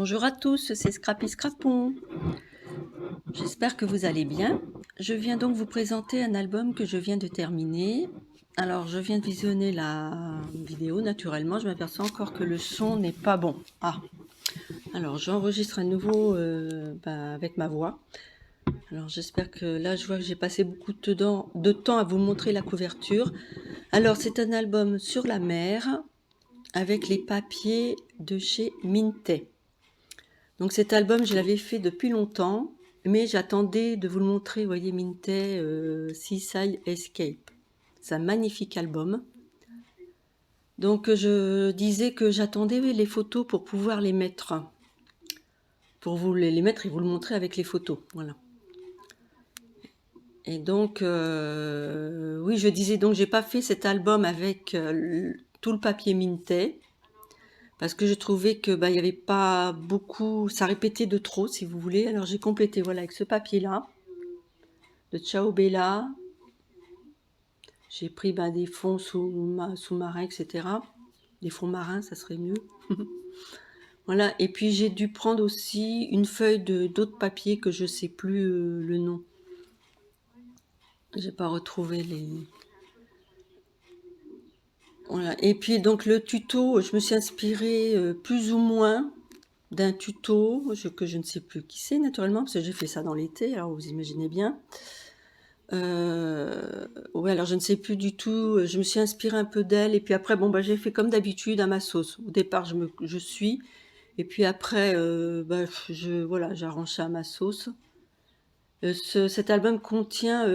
Bonjour à tous, c'est Scrappy Scrapon. J'espère que vous allez bien. Je viens donc vous présenter un album que je viens de terminer. Alors, je viens de visionner la vidéo, naturellement. Je m'aperçois encore que le son n'est pas bon. Ah, alors j'enregistre à nouveau avec ma voix. Alors, j'espère que là, je vois que j'ai passé beaucoup de temps à vous montrer la couverture. Alors, c'est un album sur la mer avec les papiers de chez Minté. Donc cet album, je l'avais fait depuis longtemps, mais j'attendais de vous le montrer, vous voyez, Minté Seaside Escape. C'est un magnifique album. Donc je disais que j'attendais les photos pour pouvoir les mettre. Pour vous les mettre et vous le montrer avec les photos. Voilà. Et donc, oui, je disais donc, j'ai pas fait cet album avec tout le papier Minté. Parce que je trouvais que il y avait pas beaucoup, ça répétait de trop, si vous voulez. Alors j'ai complété, voilà, avec ce papier-là, de Ciao Bella. J'ai pris des fonds sous-marins, etc. Des fonds marins, ça serait mieux. Voilà, et puis j'ai dû prendre aussi une feuille d'autres papiers que je sais plus le nom. J'ai pas retrouvé les... Voilà, et puis donc le tuto, je me suis inspirée plus ou moins d'un tuto que je ne sais plus qui c'est naturellement, parce que j'ai fait ça dans l'été, alors vous imaginez bien. Ouais, alors je ne sais plus du tout, je me suis inspirée un peu d'elle et puis après j'ai fait comme d'habitude à ma sauce. Au départ, je suis et puis après voilà, j'arrange ça à ma sauce. Cet album contient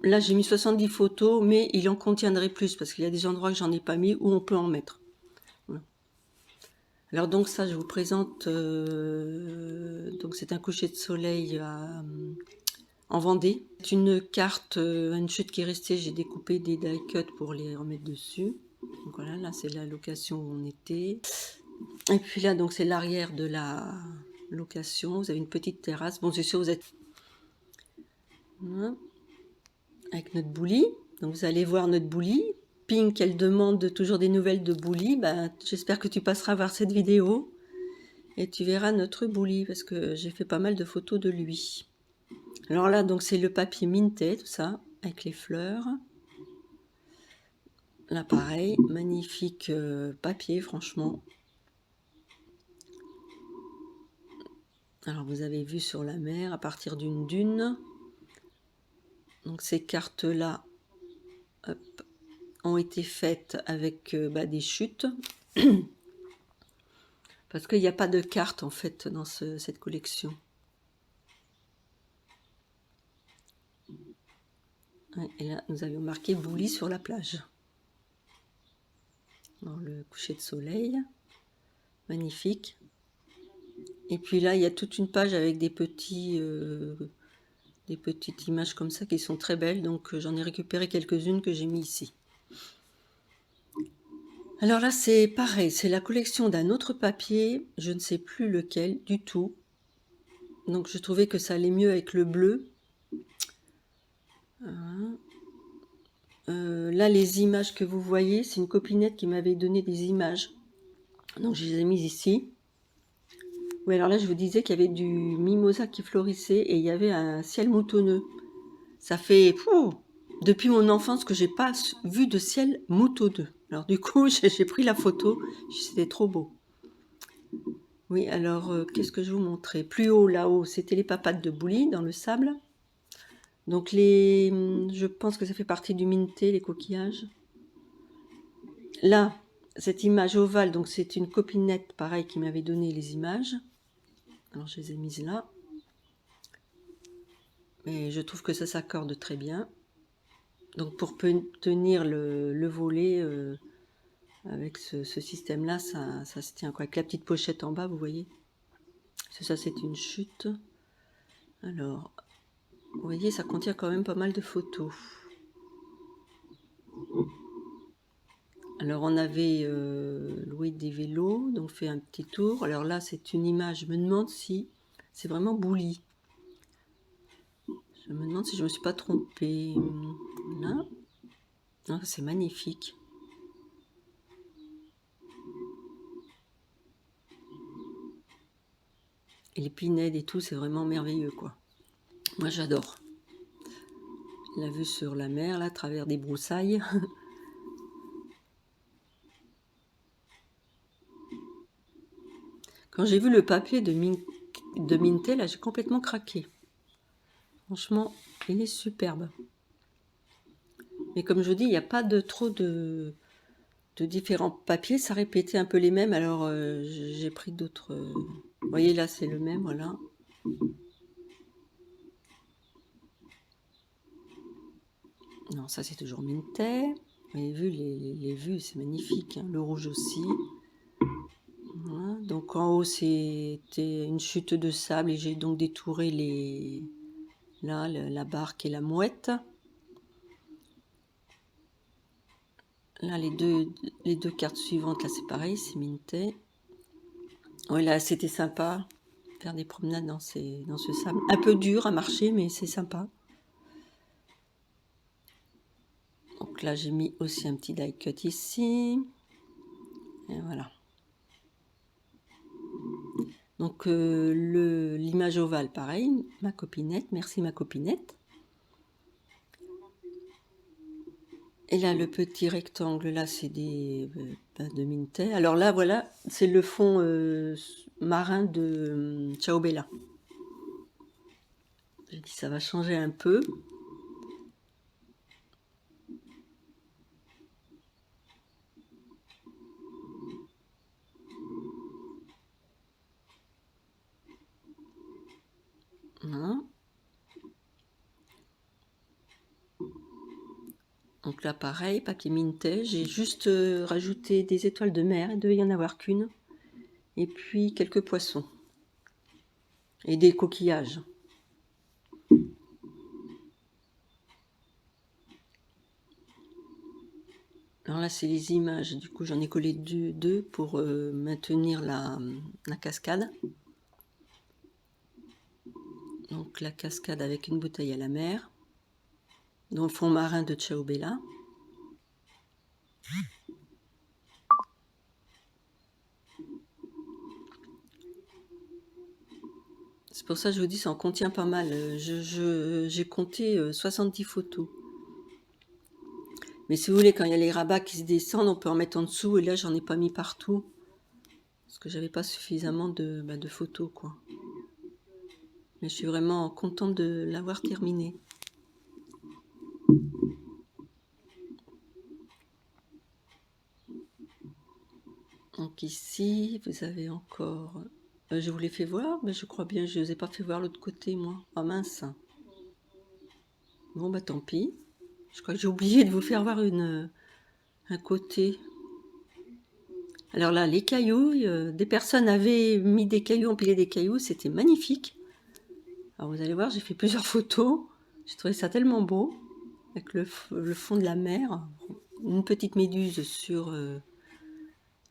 là j'ai mis 70 photos, mais il en contiendrait plus parce qu'il y a des endroits que j'en ai pas mis où on peut en mettre. Voilà. Alors donc ça, je vous présente donc c'est un coucher de soleil en Vendée. C'est une carte, une chute qui est restée, j'ai découpé des die cuts pour les remettre dessus. Donc voilà, là c'est la location où on était. Et puis là, donc c'est l'arrière de la location. Vous avez une petite terrasse. Bon, c'est sûr, vous êtes voilà, avec notre Bouli. Donc vous allez voir notre Bouli. Pink, elle demande toujours des nouvelles de Bouli. J'espère que tu passeras voir cette vidéo et tu verras notre Bouli parce que j'ai fait pas mal de photos de lui. Alors là, donc c'est le papier Minté, tout ça, avec les fleurs. Là, pareil, magnifique papier, franchement. Alors, vous avez vu sur la mer, à partir d'une dune. Donc, ces cartes-là ont été faites avec des chutes. Parce qu'il n'y a pas de cartes, en fait, dans cette collection. Ouais, et là, nous avions marqué Bouli sur la plage. Dans le coucher de soleil. Magnifique. Et puis là, il y a toute une page avec des petites images comme ça qui sont très belles. Donc, j'en ai récupéré quelques-unes que j'ai mis ici. Alors là, c'est pareil, c'est la collection d'un autre papier, je ne sais plus lequel du tout. Donc je trouvais que ça allait mieux avec le bleu. Là, les images que vous voyez, c'est une copinette qui m'avait donné des images. Donc je les ai mises ici. Oui, alors là, je vous disais qu'il y avait du mimosa qui florissait et il y avait un ciel moutonneux. Ça fait depuis mon enfance que j'ai pas vu de ciel moutonneux. Alors du coup, j'ai pris la photo, c'était trop beau. Oui, alors qu'est-ce que je vous montrais? Plus haut, là-haut, c'était les papates de Bouli dans le sable. Donc je pense que ça fait partie du Minté, les coquillages. Là, cette image ovale, donc c'est une copinette, pareil, qui m'avait donné les images. Alors je les ai mises là. Mais je trouve que ça s'accorde très bien. Donc pour tenir le volet avec ce système-là, ça se tient quoi. Avec la petite pochette en bas, vous voyez. Ça, c'est une chute. Alors, vous voyez, ça contient quand même pas mal de photos. Alors, on avait loué des vélos, donc fait un petit tour. Alors là, c'est une image, je me demande si c'est vraiment Bouli. Je me demande si je ne me suis pas trompée. Là, ah, c'est magnifique. Et les pinèdes et tout, c'est vraiment merveilleux, quoi. Moi, j'adore. La vue sur la mer, là, à travers des broussailles. Quand j'ai vu le papier de Minté, là, j'ai complètement craqué. Franchement, il est superbe. Mais comme je dis, il n'y a pas trop de différents papiers. Ça répétait un peu les mêmes. Alors, j'ai pris d'autres... Vous voyez, là, c'est le même, voilà. Non, ça, c'est toujours Minté. Vous avez vu, les vues, c'est magnifique. Hein. Le rouge aussi. Voilà. Donc, en haut, c'était une chute de sable. Et j'ai donc détouré là, la barque et la mouette. Là, les deux cartes suivantes, là, c'est pareil, c'est Minté. Oui, là, c'était sympa. Faire des promenades dans ce sable. Un peu dur à marcher, mais c'est sympa. Donc là, j'ai mis aussi un petit die cut ici. Et voilà. Donc, l'image ovale, pareil. Ma copinette. Merci, ma copinette. Et là, le petit rectangle, là, c'est des de Minté. Alors là, voilà, c'est le fond marin de Ciao Bella. J'ai dit, ça va changer un peu. Voilà. Donc là, pareil, papier Minté. J'ai juste rajouté des étoiles de mer. Il devait y en avoir qu'une. Et puis quelques poissons. Et des coquillages. Alors là, c'est les images. Du coup, j'en ai collé deux pour maintenir la cascade. Donc la cascade avec une bouteille à la mer. Dans le fond marin de Ciao Bella. C'est pour ça que je vous dis, ça en contient pas mal. J'ai compté 70 photos. Mais si vous voulez, quand il y a les rabats qui se descendent, on peut en mettre en dessous. Et là, j'en ai pas mis partout. Parce que j'avais pas suffisamment de photos, quoi. Mais je suis vraiment contente de l'avoir terminé. Donc ici, vous avez encore... je vous l'ai fait voir, mais je crois bien, je ne vous ai pas fait voir l'autre côté, moi. Ah mince. Bon, bah tant pis. Je crois que j'ai oublié de vous faire voir un côté. Alors là, les cailloux, des personnes avaient mis des cailloux, empilé des cailloux, c'était magnifique. Alors vous allez voir, j'ai fait plusieurs photos. J'ai trouvé ça tellement beau, avec le fond de la mer. Une petite méduse sur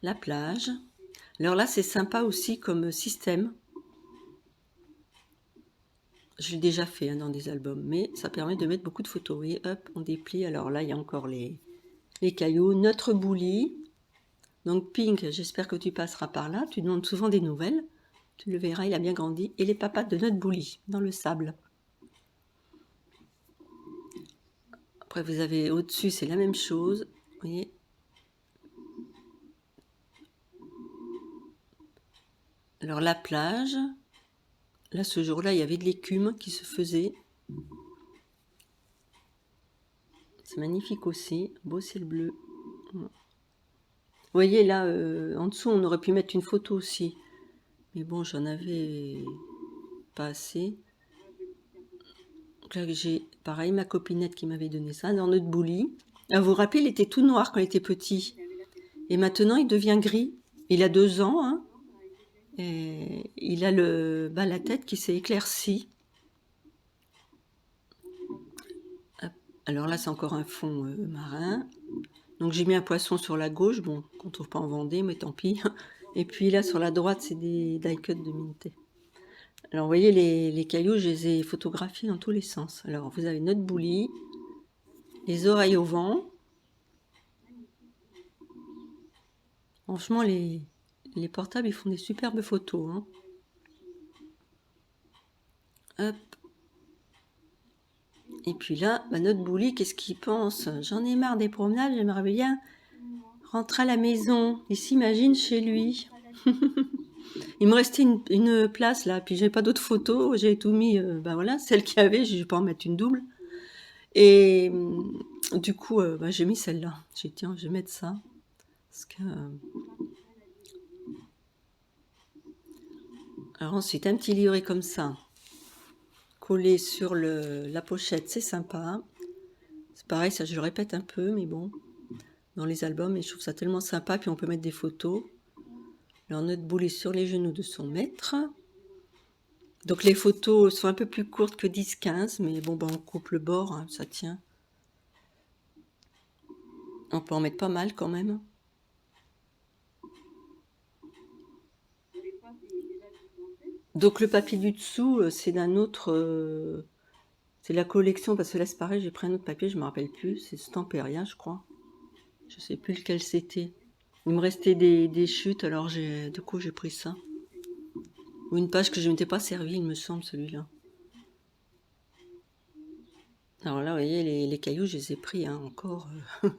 la plage. Alors là, c'est sympa aussi comme système. Je l'ai déjà fait hein, dans des albums, mais ça permet de mettre beaucoup de photos. Et hop, on déplie. Alors là, il y a encore les cailloux. Notre bouli. Donc Pink, j'espère que tu passeras par là. Tu demandes souvent des nouvelles. Tu le verras, il a bien grandi. Et les papates de notre bouli, dans le sable. Après, vous avez au-dessus, c'est la même chose. Vous voyez. Alors la plage. Là, ce jour-là, il y avait de l'écume qui se faisait. C'est magnifique aussi. Beau ciel bleu. Vous voyez là, en dessous, on aurait pu mettre une photo aussi. Mais bon, j'en avais pas assez. Donc là, j'ai pareil ma copinette qui m'avait donné ça dans notre bouli. Alors, vous vous rappelez, il était tout noir quand il était petit. Et maintenant, il devient gris. Il a 2 ans. Hein, et il a la tête qui s'est éclaircie. Alors là, c'est encore un fond marin. Donc j'ai mis un poisson sur la gauche, bon, qu'on trouve pas en Vendée, mais tant pis. Et puis là, sur la droite, c'est des die cuts de Minté. Alors vous voyez, les cailloux, je les ai photographiés dans tous les sens. Alors vous avez notre bouli, les oreilles au vent. Franchement, les portables, ils font des superbes photos. Hein. Hop. Et puis là, bah, notre Bouli, qu'est-ce qu'il pense? J'en ai marre des promenades, j'aimerais bien rentrer à la maison. Il s'imagine chez lui. Il me restait une place là, puis j'ai pas d'autres photos, j'ai tout mis, bah voilà, celle qu'il y avait, je vais pas en mettre une double. Et du coup, bah, j'ai mis celle-là. J'ai dit, tiens, je vais mettre ça. Parce que... Alors ensuite, un petit livret comme ça, collé sur la pochette, c'est sympa. C'est pareil, ça je le répète un peu, mais bon, dans les albums, et je trouve ça tellement sympa, puis on peut mettre des photos. Alors notre boule est sur les genoux de son maître. Donc les photos sont un peu plus courtes que 10-15, mais bon, bah, on coupe le bord, hein, ça tient. On peut en mettre pas mal quand même. Donc le papier du dessous, c'est d'un autre... c'est la collection, parce que là c'est pareil, j'ai pris un autre papier, je me rappelle plus, c'est Stamperia je crois. Je sais plus lequel c'était. Il me restait des chutes, alors du coup j'ai pris ça. Ou une page que je ne m'étais pas servi, il me semble, celui-là. Alors là, vous voyez, les cailloux, je les ai pris hein, encore. Je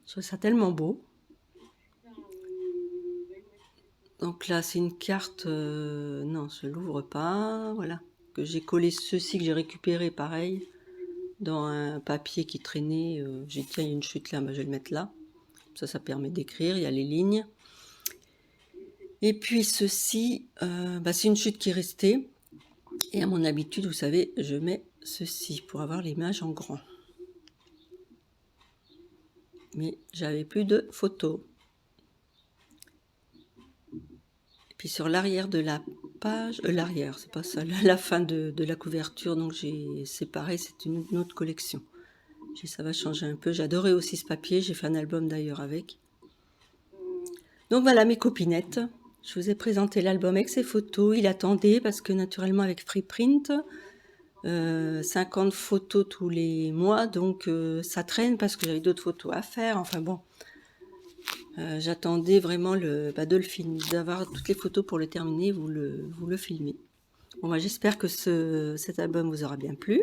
trouve ça tellement beau. Donc là, c'est une carte... non, je ne l'ouvre pas. Voilà. Que j'ai collé ceci, que j'ai récupéré, pareil, dans un papier qui traînait. J'ai dit, tiens, il y a une chute là, bah, je vais le mettre là. Ça permet d'écrire, il y a les lignes. Et puis ceci, bah, c'est une chute qui est restée. Et à mon habitude, vous savez, je mets ceci pour avoir l'image en grand. Mais j'avais plus de photos. Et puis sur l'arrière de la page, l'arrière, c'est pas ça, la fin de la couverture, donc j'ai séparé, c'est une autre collection. Ça va changer un peu. J'adorais aussi ce papier, j'ai fait un album d'ailleurs avec. Donc voilà mes copinettes. Je vous ai présenté l'album avec ses photos. Il attendait parce que naturellement avec Freeprint, 50 photos tous les mois, donc ça traîne parce que j'avais d'autres photos à faire. Enfin bon, j'attendais vraiment de le filmer, d'avoir toutes les photos pour le terminer, vous le filmez. Bon, bah, j'espère que cet album vous aura bien plu.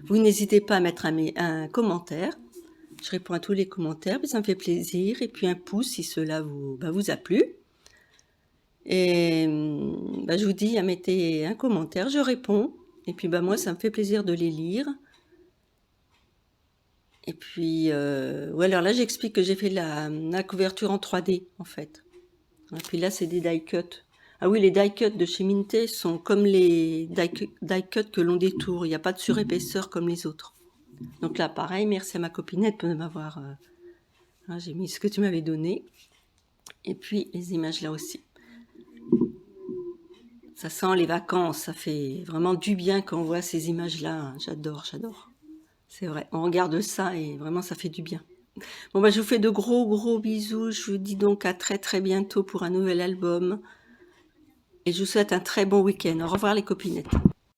Vous n'hésitez pas à mettre un commentaire. Je réponds à tous les commentaires, puis ça me fait plaisir. Et puis un pouce si cela vous a plu. Et je vous dis, mettez un commentaire, je réponds. Et puis moi, ça me fait plaisir de les lire. Et puis, alors là, j'explique que j'ai fait la couverture en 3D, en fait. Et puis là, c'est des die cuts. Ah oui, les die cuts de chez Minté sont comme les die cuts que l'on détourne. Il n'y a pas de surépaisseur comme les autres. Donc là, pareil, merci à ma copinette de m'avoir... j'ai mis ce que tu m'avais donné. Et puis, les images là aussi. Ça sent les vacances, ça fait vraiment du bien quand on voit ces images-là. J'adore, j'adore. C'est vrai, on regarde ça et vraiment ça fait du bien. Bon, je vous fais de gros bisous. Je vous dis donc à très bientôt pour un nouvel album. Et je vous souhaite un très bon week-end. Au revoir les copinettes.